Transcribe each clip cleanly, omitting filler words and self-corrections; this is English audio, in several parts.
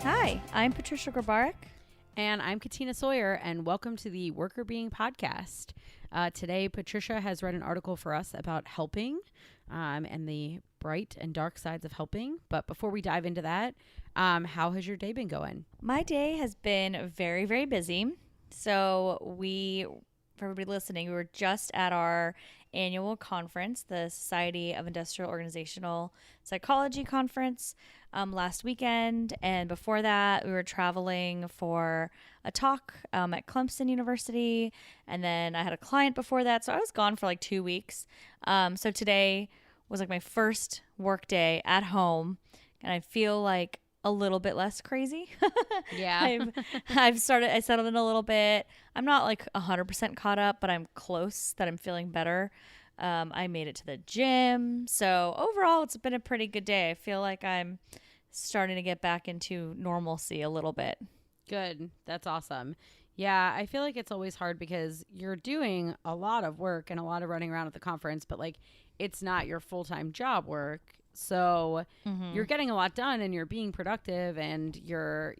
Hi, I'm Patricia Grabarek. And I'm Katina Sawyer, and welcome to the Workr Beeing podcast. Today, Patricia has read an article for us about helping and the bright and dark sides of helping. But before we dive into that, how has your day been going? My day has been very, very busy. So for everybody listening, we were just at our annual conference, the Society of Industrial Organizational Psychology conference last weekend. And before that, we were traveling for a talk at Clemson University. And then I had a client before that. So I was gone for like 2 weeks. So today was like my first work day at home. And I feel like a little bit less crazy. Yeah. I settled in a little bit. I'm not like 100% caught up, but I'm close, that I'm feeling better. I made it to the gym. So overall, it's been a pretty good day. I feel like I'm starting to get back into normalcy a little bit. Good. That's awesome. Yeah, I feel like it's always hard because you're doing a lot of work and a lot of running around at the conference, but like it's not your full-time job work. So you're getting a lot done and you're being productive and you're,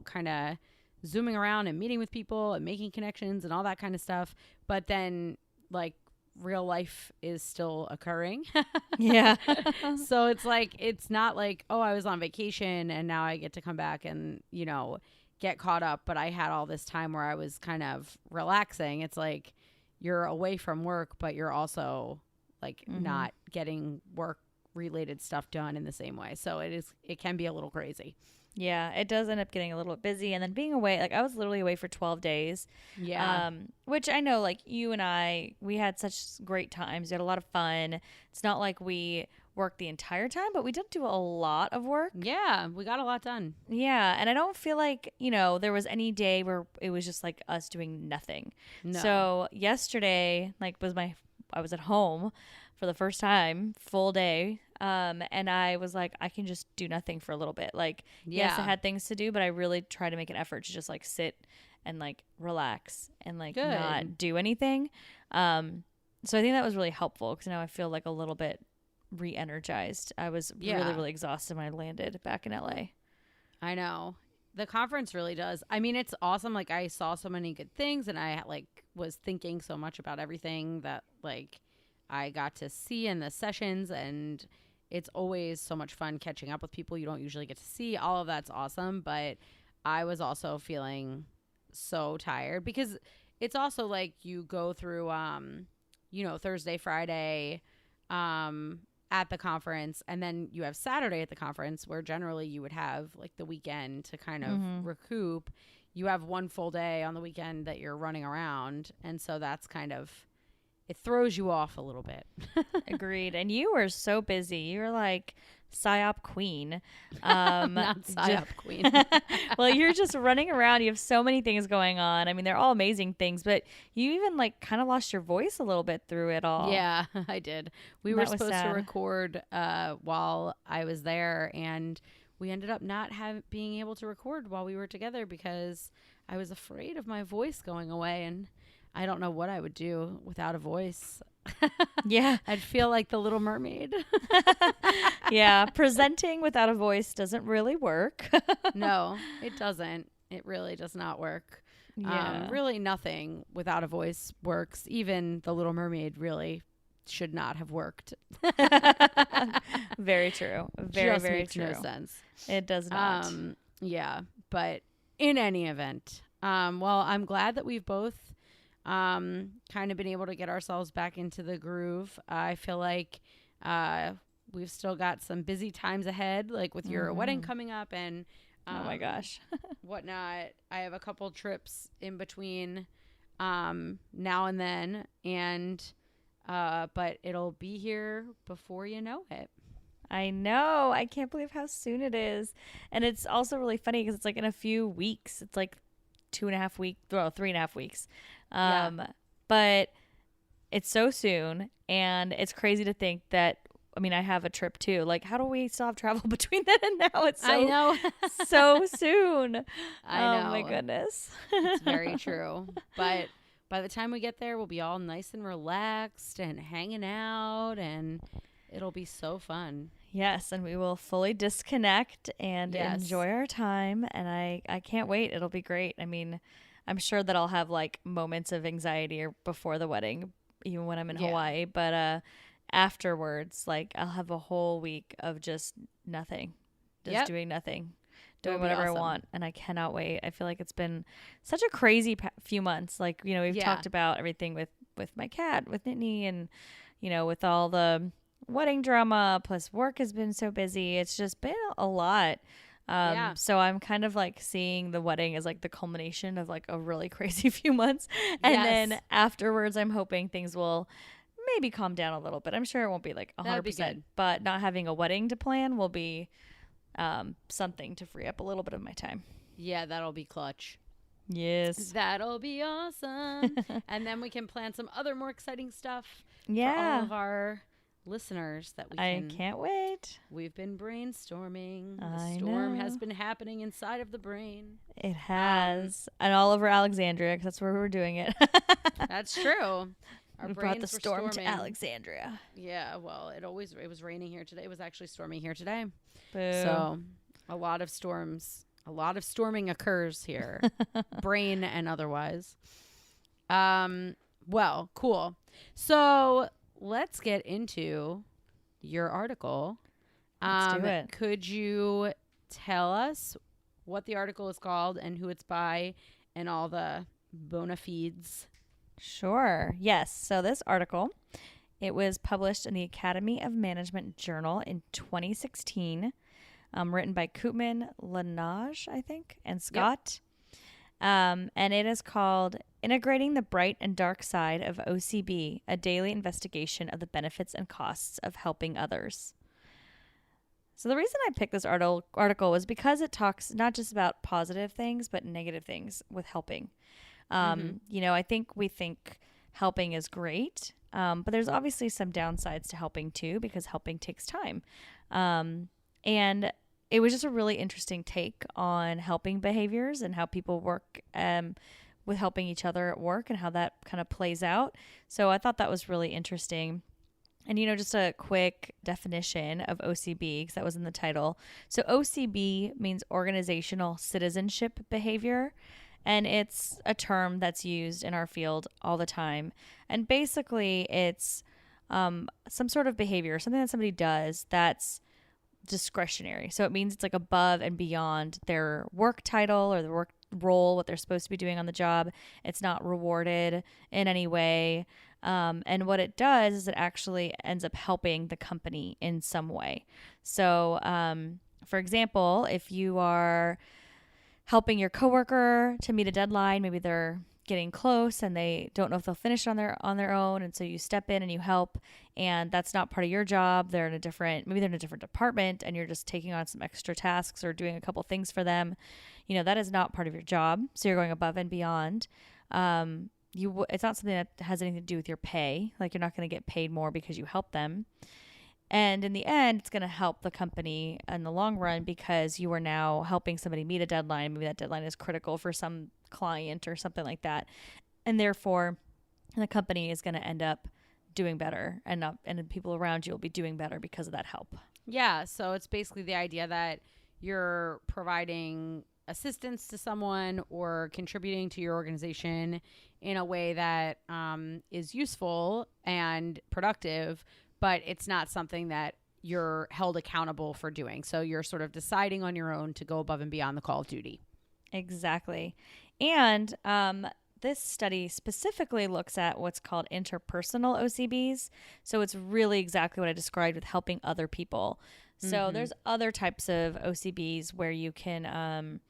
kind of zooming around and meeting with people and making connections and all that kind of stuff. But then like real life is still occurring. Yeah. So it's like, it's not like, oh, I was on vacation and now I get to come back and, get caught up. But I had all this time where I was kind of relaxing. It's like you're away from work, but you're also like not getting work related stuff done in the same way. So it can be a little crazy. Yeah, it does end up getting a little bit busy. And then being away, like I was literally away for 12 days. Yeah. Which I know, like you and I, we had such great times. We had a lot of fun. It's not like we worked the entire time, but we did do a lot of work. Yeah, we got a lot done. Yeah, and I don't feel like, there was any day where it was just like us doing nothing. No. So yesterday, I was at home for the first time, full day. And I was like, I can just do nothing for a little bit. Like, yes, I had things to do, but I really tried to make an effort to just like sit and like relax and like not do anything. So I think that was really helpful because now I feel like a little bit re-energized. I was really, really exhausted when I landed back in LA. I know. The conference really does. I mean, it's awesome. Like I saw so many good things and I like was thinking so much about everything that like I got to see in the sessions, and it's always so much fun catching up with people you don't usually get to see. All of that's awesome, but I was also feeling so tired because it's also like you go through, Thursday, Friday at the conference, and then you have Saturday at the conference where generally you would have like the weekend to kind of recoup. You have one full day on the weekend that you're running around, and so that's kind of... it throws you off a little bit. Agreed. And you were so busy. You were like PSYOP queen. Not PSYOP queen. Well, you're just running around. You have so many things going on. I mean, they're all amazing things, but you even like kind of lost your voice a little bit through it all. Yeah, I did. We were supposed to record while I was there, and we ended up not being able to record while we were together because I was afraid of my voice going away, and I don't know what I would do without a voice. Yeah. I'd feel like the Little Mermaid. Yeah. Presenting without a voice doesn't really work. No, it doesn't. It really does not work. Yeah. Really nothing without a voice works. Even the Little Mermaid really should not have worked. Very true. Very, very makes true. No sense. It does not. Yeah. But in any event, well, I'm glad that we've both kind of been able to get ourselves back into the groove. I feel like we've still got some busy times ahead, like with your wedding coming up and oh my gosh. whatnot. I have a couple trips in between now and then, and but it'll be here before you know it. I know. I can't believe how soon it is. And it's also really funny because it's like in a few weeks. It's like 2.5 weeks, well, 3.5 weeks. But it's so soon, and it's crazy to think that, I mean, I have a trip too. Like, how do we still have travel between then and now? It's so, I know. so soon. I know. Oh my goodness. It's very true. But by the time we get there, we'll be all nice and relaxed and hanging out, and it'll be so fun. Yes, and we will fully disconnect and Yes. enjoy our time. And I can't wait. It'll be great. I mean, I'm sure that I'll have like moments of anxiety or before the wedding, even when I'm in Yeah. Hawaii. But afterwards, like I'll have a whole week of just nothing, just Yep. doing nothing, It'll doing be whatever I awesome. want. And I cannot wait. I feel like it's been such a crazy few months. Like, we've Yeah. talked about everything with my cat, with Nittany, and, with all the wedding drama, plus work has been so busy. It's just been a lot. Yeah. So I'm kind of like seeing the wedding as like the culmination of like a really crazy few months. And then Yes. afterwards, I'm hoping things will maybe calm down a little bit. I'm sure it won't be like That would be 100%, good. but not having a wedding to plan will be something to free up a little bit of my time. Yeah, that'll be clutch. Yes. That'll be awesome. And then we can plan some other more exciting stuff for all Yeah. of our listeners that we I can. can't wait. We've been brainstorming. The I storm has know. been happening inside of the brain. It Um, has. And all over Alexandria, because that's where we're doing it. that's true. Our We brought the brains were storm to storming. Alexandria. Yeah, well, it was raining here today. It was actually stormy here today. Boo. So, a lot of storming occurs here, brain and otherwise. Well, cool. So, let's get into your article. Let's do it. Could you tell us what the article is called and who it's by and all the bona fides? Sure. Yes. So this article, it was published in the Academy of Management Journal in 2016, written by Koopman, Lanaj, I think, and Scott. And it is called Integrating the Bright and Dark Side of OCB, a daily investigation of the benefits and costs of helping others. So the reason I picked this article was because it talks not just about positive things, but negative things with helping. I think we think helping is great, but there's obviously some downsides to helping too, because helping takes time. And it was just a really interesting take on helping behaviors and how people work with helping each other at work and how that kind of plays out. So I thought that was really interesting. And, just a quick definition of OCB, because that was in the title. So OCB means organizational citizenship behavior. And it's a term that's used in our field all the time. And basically, it's some sort of behavior, something that somebody does that's discretionary. So it means it's like above and beyond their work title or the work role, what they're supposed to be doing on the job. It's not rewarded in any way. And what it does is it actually ends up helping the company in some way. So, for example, if you are helping your coworker to meet a deadline, maybe they're getting close and they don't know if they'll finish on their own, and so you step in and you help, and that's not part of your job. They're in a different department, and you're just taking on some extra tasks or doing a couple things for them. That is not part of your job, so you're going above and beyond. It's not something that has anything to do with your pay. Like, you're not going to get paid more because you help them. And in the end, it's going to help the company in the long run because you are now helping somebody meet a deadline. Maybe that deadline is critical for some client or something like that. And therefore, the company is going to end up doing better, and the people around you will be doing better because of that help. Yeah, so it's basically the idea that you're providing assistance to someone or contributing to your organization in a way that is useful and productive, but it's not something that you're held accountable for doing. So you're sort of deciding on your own to go above and beyond the call of duty. Exactly. And this study specifically looks at what's called interpersonal OCBs. So it's really exactly what I described with helping other people. So there's other types of OCBs where you can,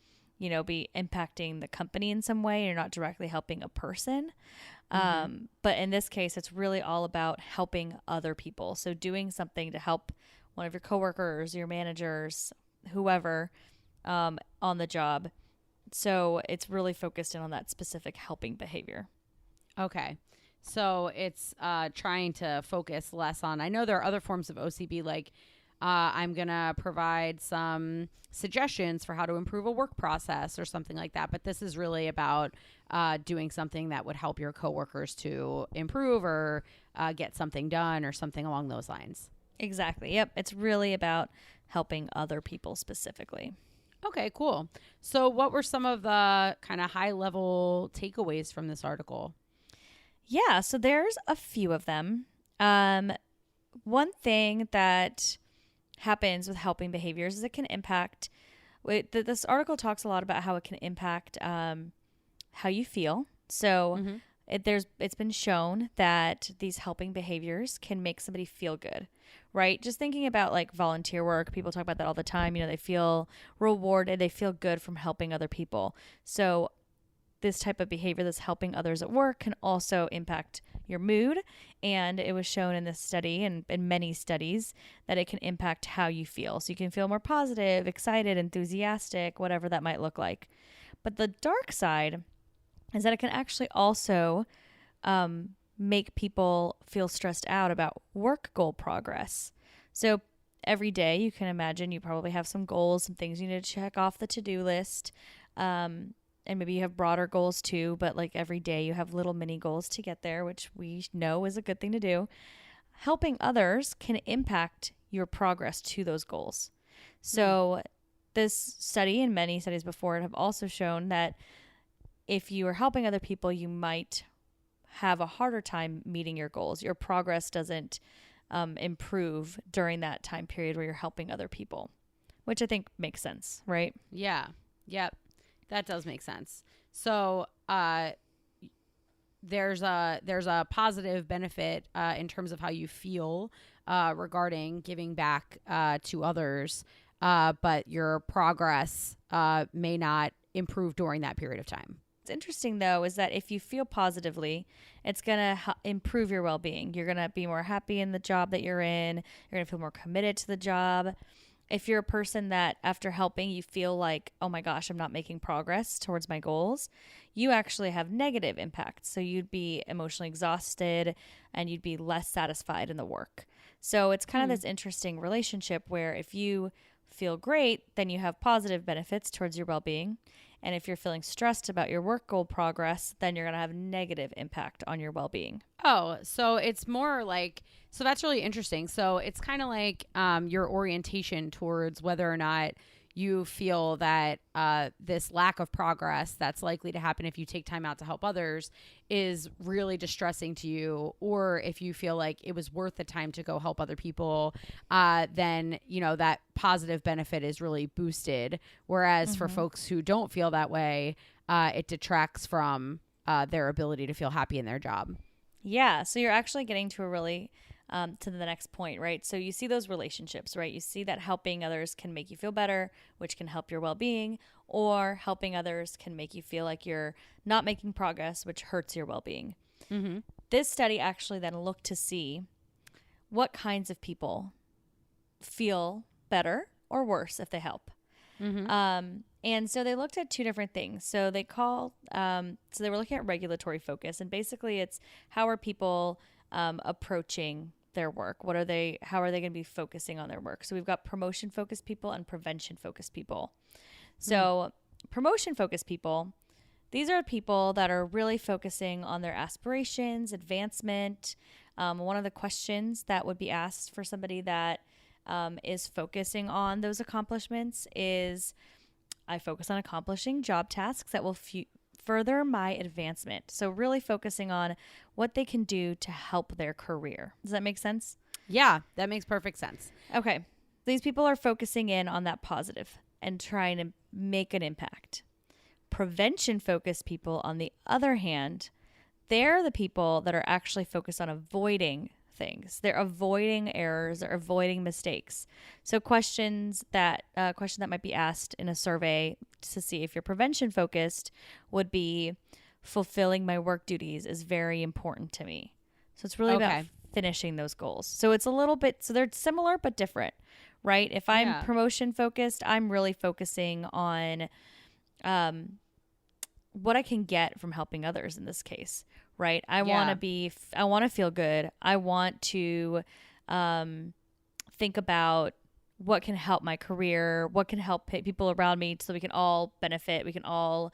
be impacting the company in some way. You're not directly helping a person. But in this case, it's really all about helping other people. So doing something to help one of your coworkers, your managers, whoever on the job. So it's really focused in on that specific helping behavior. Okay. So it's trying to focus less on, I know there are other forms of OCB, like I'm going to provide some suggestions for how to improve a work process or something like that. But this is really about doing something that would help your coworkers to improve or get something done or something along those lines. Exactly. Yep. It's really about helping other people specifically. Okay, cool. So, what were some of the kind of high level takeaways from this article? Yeah. So there's a few of them. Um, One thing that happens with helping behaviors is it can impact. This article talks a lot about how it can impact how you feel. So Mm-hmm. it's been shown that these helping behaviors can make somebody feel good, right? Just thinking about like volunteer work, people talk about that all the time. You know, they feel rewarded, they feel good from helping other people. So this type of behavior that's helping others at work can also impact your mood. And it was shown in this study and in many studies that it can impact how you feel. So you can feel more positive, excited, enthusiastic, whatever that might look like. But the dark side is that it can actually also make people feel stressed out about work goal progress. So every day, you can imagine you probably have some goals, some things you need to check off the to-do list. And maybe you have broader goals too, but like every day you have little mini goals to get there, which we know is a good thing to do. Helping others can impact your progress to those goals. So, this study and many studies before it have also shown that if you are helping other people, you might have a harder time meeting your goals. Your progress doesn't improve during that time period where you're helping other people, which I think makes sense, right? Yeah. Yep. That does make sense. So, there's a positive benefit in terms of how you feel regarding giving back to others, but your progress may not improve during that period of time. What's interesting though is that if you feel positively, it's going to improve your well-being. You're going to be more happy in the job that you're in. You're going to feel more committed to the job. If you're a person that after helping you feel like, oh my gosh, I'm not making progress towards my goals, you actually have negative impacts. So you'd be emotionally exhausted and you'd be less satisfied in the work. So it's kind of this interesting relationship where if you feel great, then you have positive benefits towards your well-being. And if you're feeling stressed about your work goal progress, then you're going to have negative impact on your well-being. Oh, so it's more like, so that's really interesting. So it's kind of like your orientation towards whether or not you feel that this lack of progress that's likely to happen if you take time out to help others is really distressing to you, or if you feel like it was worth the time to go help other people, then, you know, that positive benefit is really boosted. Whereas for folks who don't feel that way, it detracts from their ability to feel happy in their job. Yeah, so you're actually getting to a really to the next point, right? So you see those relationships, right? You see that helping others can make you feel better, which can help your well-being, or helping others can make you feel like you're not making progress, which hurts your well-being. Mm-hmm. This study actually then looked to see what kinds of people feel better or worse if they help. Mm-hmm. And so they looked at two different things. So they they were looking at regulatory focus, and basically it's how are people approaching their work? How are they going to be focusing on their work? So we've got promotion focused people and prevention focused people. So promotion focused people, these are people that are really focusing on their aspirations, advancement. One of the questions that would be asked for somebody that is focusing on those accomplishments is, I focus on accomplishing job tasks that will further my advancement. So really focusing on what they can do to help their career. Does that make sense? Yeah, that makes perfect sense. Okay. These people are focusing in on that positive and trying to make an impact. Prevention focused people, on the other hand, they're the people that are actually focused on avoiding things. They're avoiding errors or avoiding mistakes. So question that might be asked in a survey to see if you're prevention focused would be, fulfilling my work duties is very important to me. So it's really about finishing those goals. So it's a little bit, so they're similar but different, right? If I'm promotion focused, I'm really focusing on what I can get from helping others in this case, right? I want to feel good. I want to think about what can help my career, what can help people around me so we can all benefit, we can all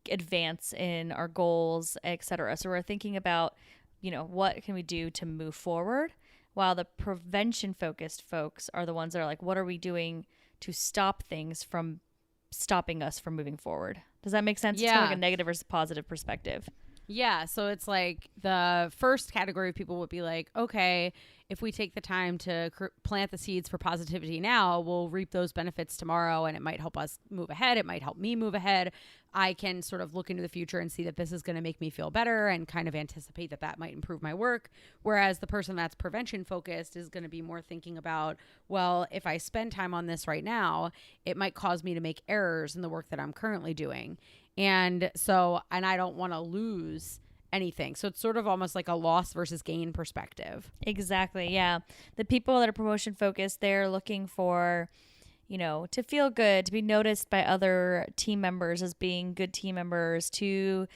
advance in our goals, etc. So we're thinking about, what can we do to move forward while the prevention focused folks are the ones that are like, what are we doing to stop things from stopping us from moving forward? Does that make sense? It's kind of like Yeah. a negative versus positive perspective. Yeah, so it's like the first category of people would be like, okay, if we take the time to plant the seeds for positivity now, we'll reap those benefits tomorrow, and it might help us move ahead. It might help me move ahead. I can sort of look into the future and see that this is going to make me feel better and kind of anticipate that that might improve my work. Whereas the person that's prevention focused is going to be more thinking about, well, if I spend time on this right now, it might cause me to make errors in the work that I'm currently doing. And I don't want to lose anything. So it's sort of almost like a loss versus gain perspective. Exactly. Yeah. The people that are promotion focused, they're looking for, to feel good, to be noticed by other team members as being good team members, to,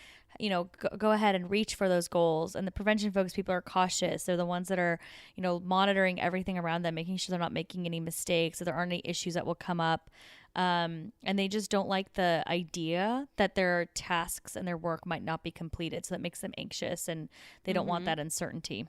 go ahead and reach for those goals. And the prevention focused people are cautious. They're the ones that are, monitoring everything around them, making sure they're not making any mistakes, so there aren't any issues that will come up. And they just don't like the idea that their tasks and their work might not be completed. So that makes them anxious, and they don't want that uncertainty.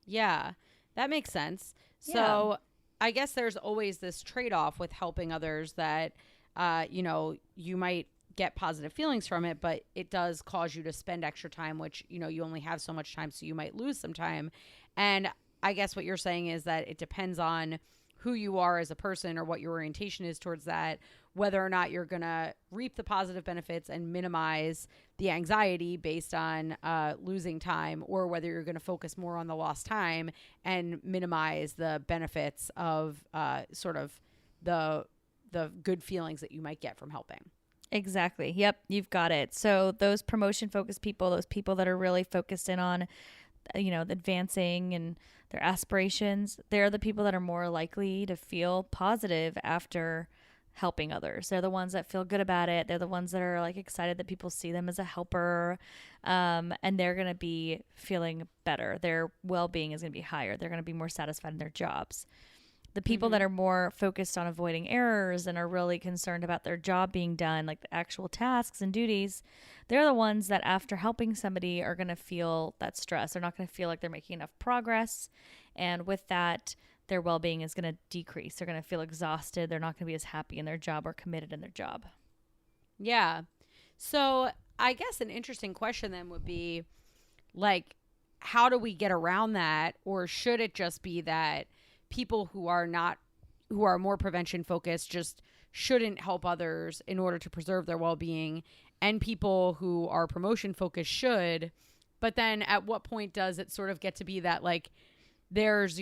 Yeah, that makes sense. Yeah. So I guess there's always this trade-off with helping others that, you might get positive feelings from it, but it does cause you to spend extra time, which, you only have so much time, so you might lose some time. And I guess what you're saying is that it depends on who you are as a person or what your orientation is towards that, whether or not you're going to reap the positive benefits and minimize the anxiety based on losing time, or whether you're going to focus more on the lost time and minimize the benefits of sort of the good feelings that you might get from helping. Exactly. Yep. You've got it. So those promotion focused people, those people that are really focused in on, advancing and their aspirations, they're the people that are more likely to feel positive after helping others. They're the ones that feel good about it. They're the ones that are like excited that people see them as a helper. And they're going to be feeling better. Their well-being is going to be higher. They're going to be more satisfied in their jobs. The people that are more focused on avoiding errors and are really concerned about their job being done, like the actual tasks and duties, they're the ones that after helping somebody are going to feel that stress. They're not going to feel like they're making enough progress. And with that, their well-being is going to decrease. They're going to feel exhausted. They're not going to be as happy in their job or committed in their job. Yeah. So I guess an interesting question then would be, like, how do we get around that? Or should it just be that people who are more prevention focused just shouldn't help others in order to preserve their well-being, and people who are promotion focused should? But then at what point does it sort of get to be that, like, there's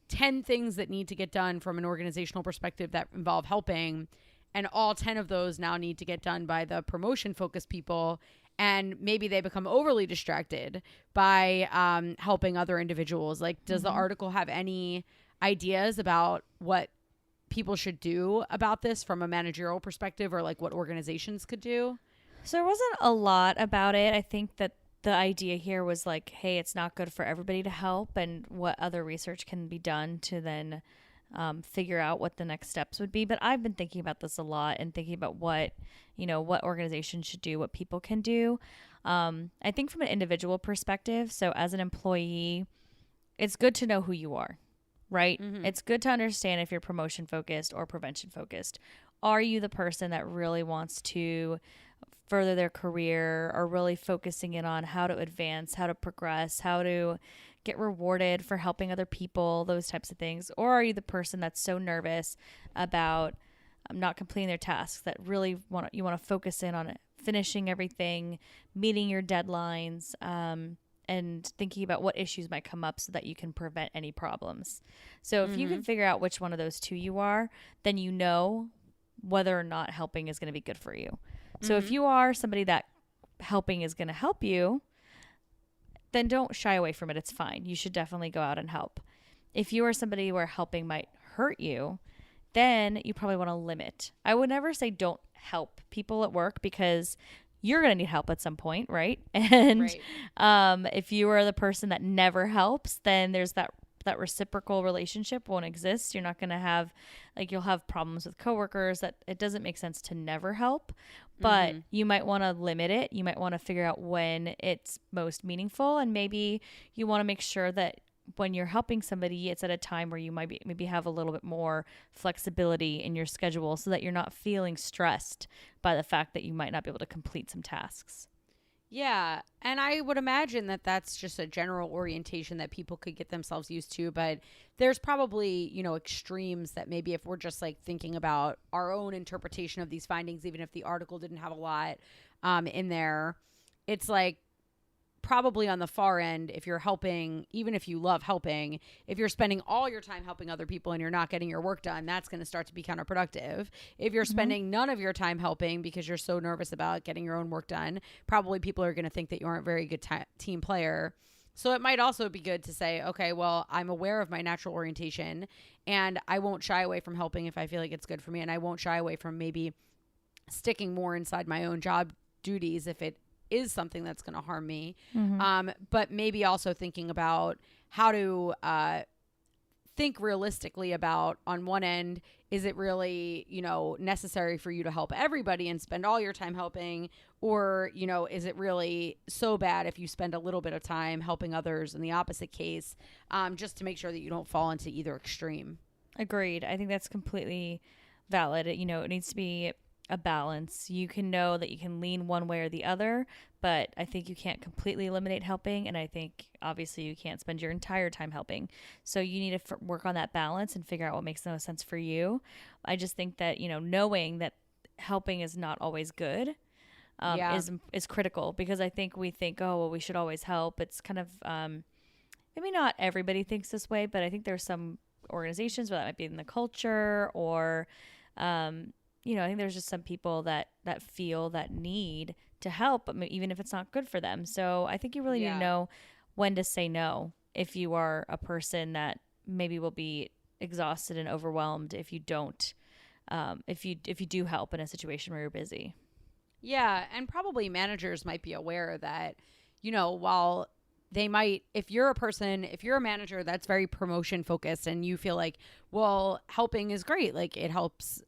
10 things that need to get done from an organizational perspective that involve helping, and all 10 of those now need to get done by the promotion focused people, and maybe they become overly distracted by helping other individuals? Like, does the article have any ideas about what people should do about this from a managerial perspective, or like what organizations could do? So there wasn't a lot about it. I think that the idea here was like, hey, it's not good for everybody to help, and what other research can be done to then figure out what the next steps would be. But I've been thinking about this a lot and thinking about what organizations should do, what people can do. I think from an individual perspective, so as an employee, it's good to know who you are, right? It's good to understand if you're promotion focused or prevention focused. Are you the person that really wants to further their career, or really focusing in on how to advance, how to progress, how to get rewarded for helping other people, those types of things? Or are you the person that's so nervous about not completing their tasks, that really you want to focus in on finishing everything, meeting your deadlines, and thinking about what issues might come up so that you can prevent any problems? So if you can figure out which one of those two you are, then you know whether or not helping is going to be good for you. So if you are somebody that helping is going to help you, then don't shy away from it. It's fine. You should definitely go out and help. If you are somebody where helping might hurt you, then you probably want to limit. I would never say don't help people at work, because you're going to need help at some point, right? And if you are the person that never helps, then there's that reciprocal relationship won't exist. You're not going to have, like, you'll have problems with coworkers. That it doesn't make sense to never help, but you might want to limit it. You might want to figure out when it's most meaningful, and maybe you want to make sure that when you're helping somebody, it's at a time where you might maybe have a little bit more flexibility in your schedule so that you're not feeling stressed by the fact that you might not be able to complete some tasks. Yeah, and I would imagine that that's just a general orientation that people could get themselves used to, but there's probably, extremes that maybe if we're just like thinking about our own interpretation of these findings, even if the article didn't have a lot in there, it's like probably on the far end, if you're helping, even if you love helping, if you're spending all your time helping other people and you're not getting your work done, that's going to start to be counterproductive. If you're spending none of your time helping because you're so nervous about getting your own work done, probably people are going to think that you aren't a very good team player. So it might also be good to say, okay, well, I'm aware of my natural orientation and I won't shy away from helping if I feel like it's good for me. And I won't shy away from maybe sticking more inside my own job duties if it is something that's going to harm me. But maybe also thinking about how to think realistically about, on one end, is it really, necessary for you to help everybody and spend all your time helping? Or, is it really so bad if you spend a little bit of time helping others in the opposite case, just to make sure that you don't fall into either extreme? Agreed. I think that's completely valid. It needs to be a balance. You can know that you can lean one way or the other, but I think you can't completely eliminate helping. And I think obviously you can't spend your entire time helping. So you need to work on that balance and figure out what makes the most sense for you. I just think that, knowing that helping is not always good is critical, because I think we think, oh, well, we should always help. It's kind of, maybe not everybody thinks this way, but I think there's some organizations where that might be in the culture, or, I think there's just some people that feel that need to help, but even if it's not good for them. So I think you really need to know when to say no if you are a person that maybe will be exhausted and overwhelmed if you don't, if you do help in a situation where you're busy. Yeah, and probably managers might be aware that, while they might, if you're a manager that's very promotion focused and you feel like, well, helping is great, like it helps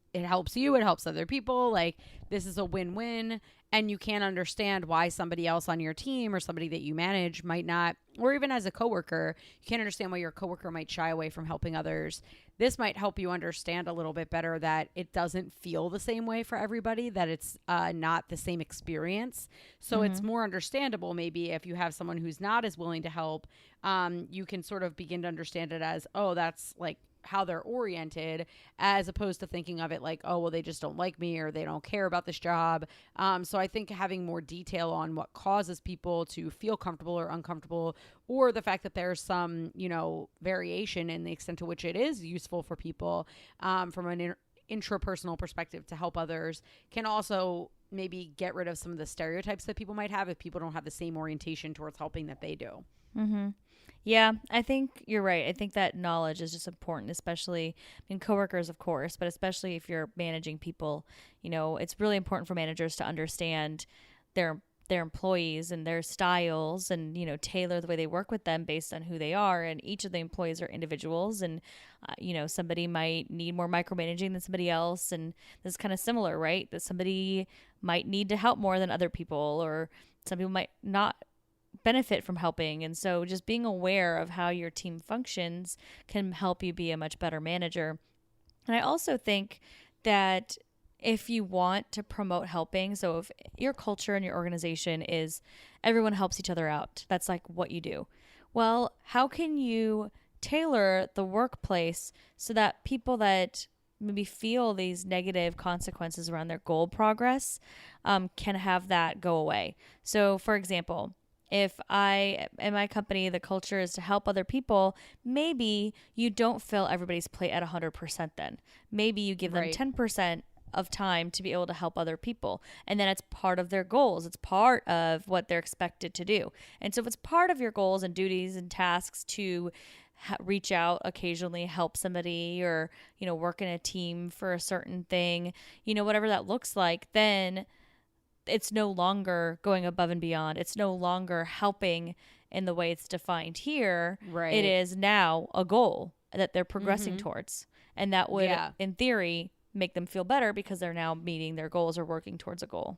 you, it helps other people, like this is a win-win, and you can't understand why somebody else on your team or somebody that you manage might not, or even as a coworker, you can't understand why your coworker might shy away from helping others. This might help you understand a little bit better that it doesn't feel the same way for everybody, that it's not the same experience. So it's more understandable maybe if you have someone who's not as willing to help, you can sort of begin to understand it as, oh, that's like how they're oriented, as opposed to thinking of it like, oh, well, they just don't like me or they don't care about this job. So I think having more detail on what causes people to feel comfortable or uncomfortable, or the fact that there's some, variation in the extent to which it is useful for people from an intrapersonal perspective to help others, can also maybe get rid of some of the stereotypes that people might have if people don't have the same orientation towards helping that they do. Yeah, I think you're right. I think that knowledge is just important, especially in coworkers, of course, but especially if you're managing people. It's really important for managers to understand their employees and their styles, and tailor the way they work with them based on who they are. And each of the employees are individuals, and somebody might need more micromanaging than somebody else, and this is kind of similar, right? That somebody might need to help more than other people, or some people might not benefit from helping. And so just being aware of how your team functions can help you be a much better manager. And I also think that if you want to promote helping, so if your culture and your organization is everyone helps each other out, that's like what you do. Well, how can you tailor the workplace so that people that maybe feel these negative consequences around their goal progress can have that go away? So for example, if in my company, the culture is to help other people, maybe you don't fill everybody's plate at 100% then. Maybe you give them 10% of time to be able to help other people. And then it's part of their goals. It's part of what they're expected to do. And so if it's part of your goals and duties and tasks to reach out occasionally, help somebody, or, work in a team for a certain thing, whatever that looks like, then it's no longer going above and beyond. It's no longer helping in the way it's defined here. Right. It is now a goal that they're progressing towards. And that would, in theory, make them feel better because they're now meeting their goals or working towards a goal.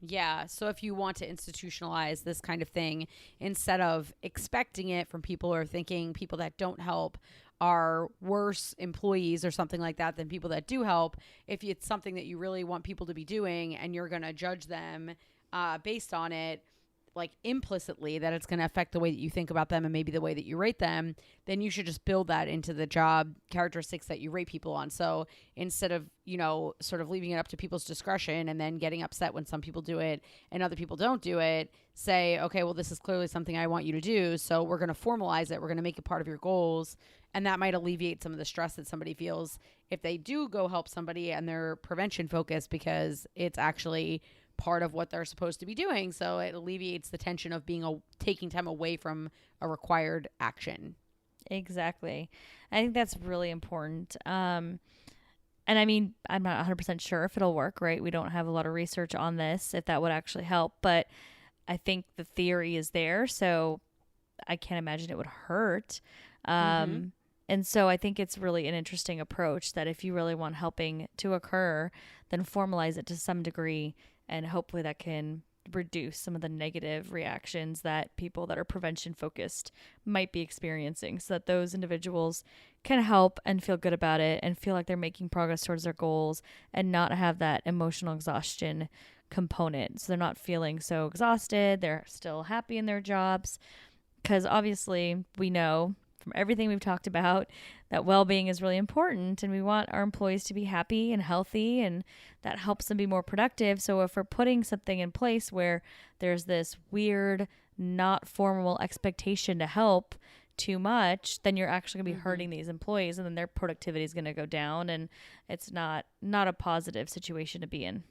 Yeah. So if you want to institutionalize this kind of thing, instead of expecting it from people or thinking people that don't help are worse employees or something like that than people that do help, if it's something that you really want people to be doing and you're going to judge them based on it, like implicitly that it's going to affect the way that you think about them and maybe the way that you rate them, then you should just build that into the job characteristics that you rate people on. So instead of, sort of leaving it up to people's discretion and then getting upset when some people do it and other people don't do it, say, okay, well, this is clearly something I want you to do. So we're going to formalize it. We're going to make it part of your goals. And that might alleviate some of the stress that somebody feels if they do go help somebody and they're prevention focused, because it's actually part of what they're supposed to be doing. So it alleviates the tension of taking time away from a required action. Exactly. I think that's really important. And I mean, I'm not 100% sure if it'll work, right? We don't have a lot of research on this, if that would actually help, but I think the theory is there. So I can't imagine it would hurt. And so I think it's really an interesting approach that if you really want helping to occur, then formalize it to some degree, and hopefully that can reduce some of the negative reactions that people that are prevention focused might be experiencing, so that those individuals can help and feel good about it and feel like they're making progress towards their goals and not have that emotional exhaustion component. So they're not feeling so exhausted. They're still happy in their jobs, because obviously we know from everything we've talked about that well-being is really important, and we want our employees to be happy and healthy, and that helps them be more productive. So if we're putting something in place where there's this weird, not formal expectation to help too much, then you're actually going to be hurting these employees, and then their productivity is going to go down, and it's not a positive situation to be in.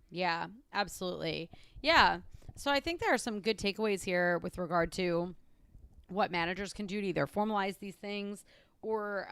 Yeah, absolutely. Yeah. So I think there are some good takeaways here with regard to what managers can do to either formalize these things or,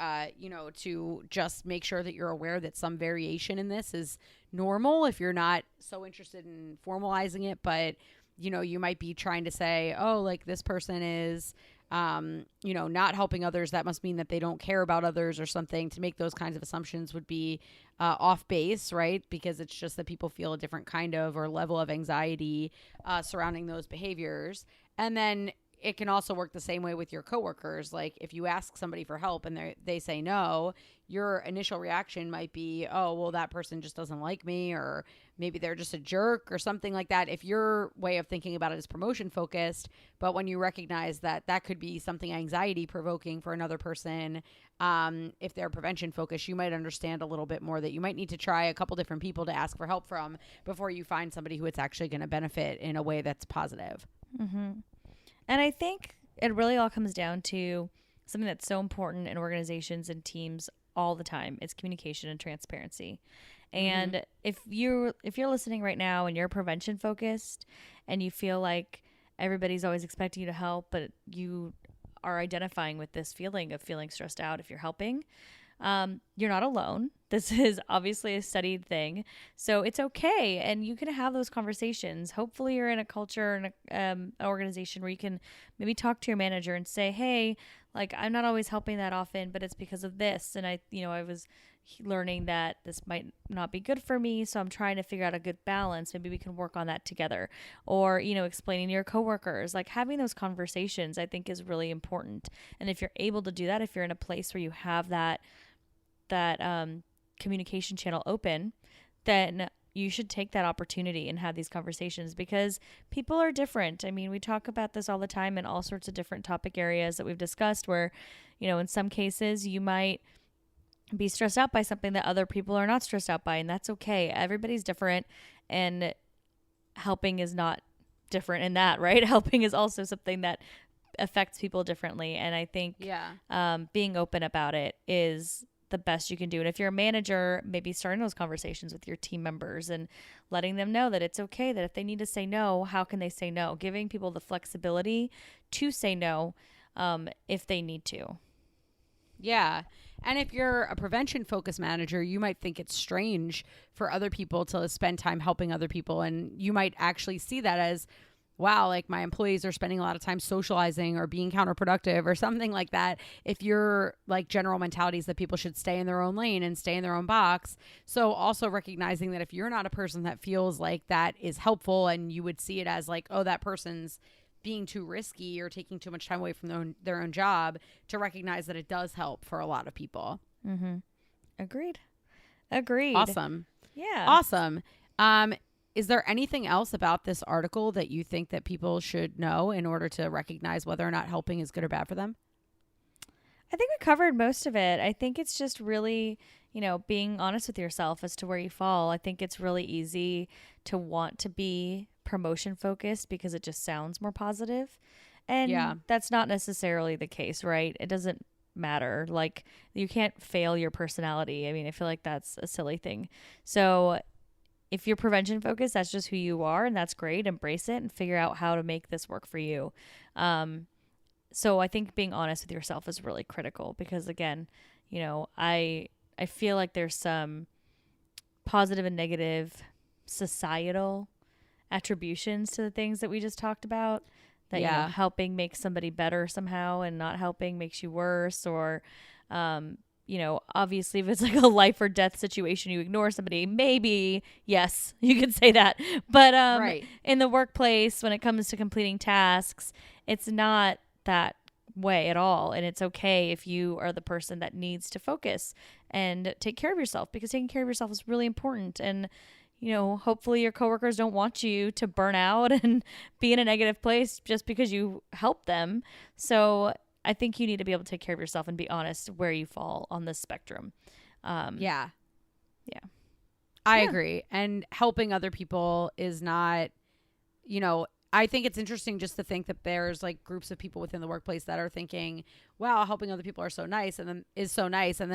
to just make sure that you're aware that some variation in this is normal if you're not so interested in formalizing it. But, you might be trying to say, oh, like this person is, not helping others. That must mean that they don't care about others or something. To make those kinds of assumptions would be off base, right? Because it's just that people feel a different kind of or level of anxiety surrounding those behaviors. And then it can also work the same way with your coworkers. Like if you ask somebody for help and they say no, your initial reaction might be, oh, well, that person just doesn't like me, or maybe they're just a jerk or something like that. If your way of thinking about it is promotion focused, but when you recognize that that could be something anxiety provoking for another person, if they're prevention focused, you might understand a little bit more that you might need to try a couple different people to ask for help from before you find somebody who it's actually going to benefit in a way that's positive. Mm-hmm. And I think it really all comes down to something that's so important in organizations and teams all the time. It's communication and transparency. And if you're listening right now and you're prevention focused and you feel like everybody's always expecting you to help, but you are identifying with this feeling of feeling stressed out if you're helping, you're not alone. This is obviously a studied thing, so it's okay, and you can have those conversations. Hopefully you're in a culture and an organization where you can maybe talk to your manager and say, hey, like I'm not always helping that often, but it's because of this, and I was learning that this might not be good for me, so I'm trying to figure out a good balance. Maybe we can work on that together. Or explaining to your coworkers, like having those conversations, I think is really important. And if you're able to do that, if you're in a place where you have that communication channel open, then you should take that opportunity and have these conversations, because people are different. I mean, we talk about this all the time in all sorts of different topic areas that we've discussed where, in some cases you might be stressed out by something that other people are not stressed out by, and that's okay. Everybody's different, and helping is not different in that, right? Helping is also something that affects people differently, and I think being open about it is the best you can do. And if you're a manager, maybe starting those conversations with your team members and letting them know that it's okay, that if they need to say no, how can they say no? Giving people the flexibility to say no if they need to. Yeah. And if you're a prevention focused manager, you might think it's strange for other people to spend time helping other people. And you might actually see that as wow, like my employees are spending a lot of time socializing or being counterproductive or something like that. If your like general mentality is that people should stay in their own lane and stay in their own box. So also recognizing that if you're not a person that feels like that is helpful and you would see it as like, oh, that person's being too risky or taking too much time away from their own job, to recognize that it does help for a lot of people. Mm-hmm. Agreed. Awesome. Yeah. Awesome. Is there anything else about this article that you think that people should know in order to recognize whether or not helping is good or bad for them? I think we covered most of it. I think it's just really, being honest with yourself as to where you fall. I think it's really easy to want to be promotion focused because it just sounds more positive. And that's not necessarily the case, right? It doesn't matter. Like, you can't fail your personality. I mean, I feel like that's a silly thing. So if you're prevention focused, that's just who you are, and that's great. Embrace it and figure out how to make this work for you. So I think being honest with yourself is really critical because, again, I feel like there's some positive and negative societal attributions to the things that we just talked about. That helping makes somebody better somehow, and not helping makes you worse, or obviously if it's like a life or death situation, you ignore somebody, maybe, yes, you could say that. But in the workplace, when it comes to completing tasks, it's not that way at all. And it's okay if you are the person that needs to focus and take care of yourself, because taking care of yourself is really important. And, hopefully your coworkers don't want you to burn out and be in a negative place just because you help them. So I think you need to be able to take care of yourself and be honest where you fall on this spectrum. I agree. And helping other people is not, I think it's interesting just to think that there's like groups of people within the workplace that are thinking, wow, helping other people are so nice, and then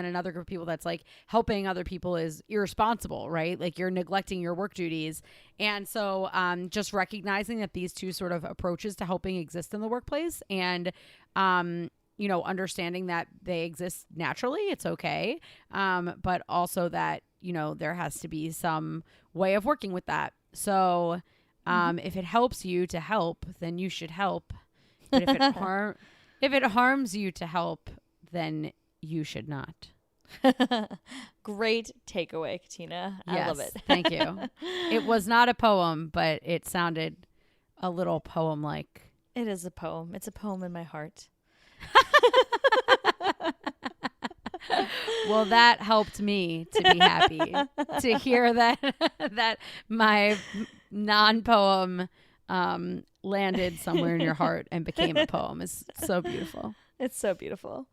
another group of people that's like, helping other people is irresponsible, right? Like, you're neglecting your work duties. And so just recognizing that these two sort of approaches to helping exist in the workplace, and understanding that they exist naturally, it's okay, but also that there has to be some way of working with that. So if it helps you to help, then you should help. But if it harms you to help, then you should not. Great takeaway, Katina. I love it. Thank you. It was not a poem, but it sounded a little poem-like. It is a poem. It's a poem in my heart. Well, that helped me to be happy to hear that my non-poem landed somewhere in your heart and became a poem. Is so beautiful. It's so beautiful.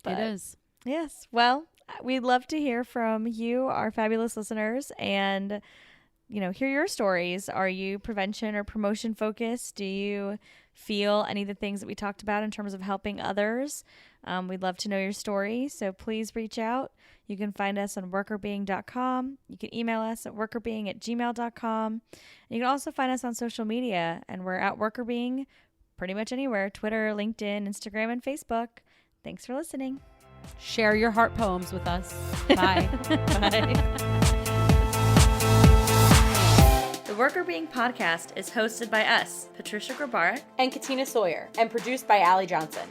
It is. Yes. Well, we'd love to hear from you, our fabulous listeners, and hear your stories. Are you prevention or promotion focused? Do you feel any of the things that we talked about in terms of helping others? We'd love to know your story, so please reach out. You can find us on workrbeeing.com. You can email us at workrbeeing@gmail.com. And you can also find us on social media, and we're at Workr Beeing pretty much anywhere: Twitter, LinkedIn, Instagram, and Facebook. Thanks for listening. Share your heart poems with us. Bye. Bye. The Workr Beeing podcast is hosted by us, Patricia Grabarek and Katina Sawyer, and produced by Allie Johnson.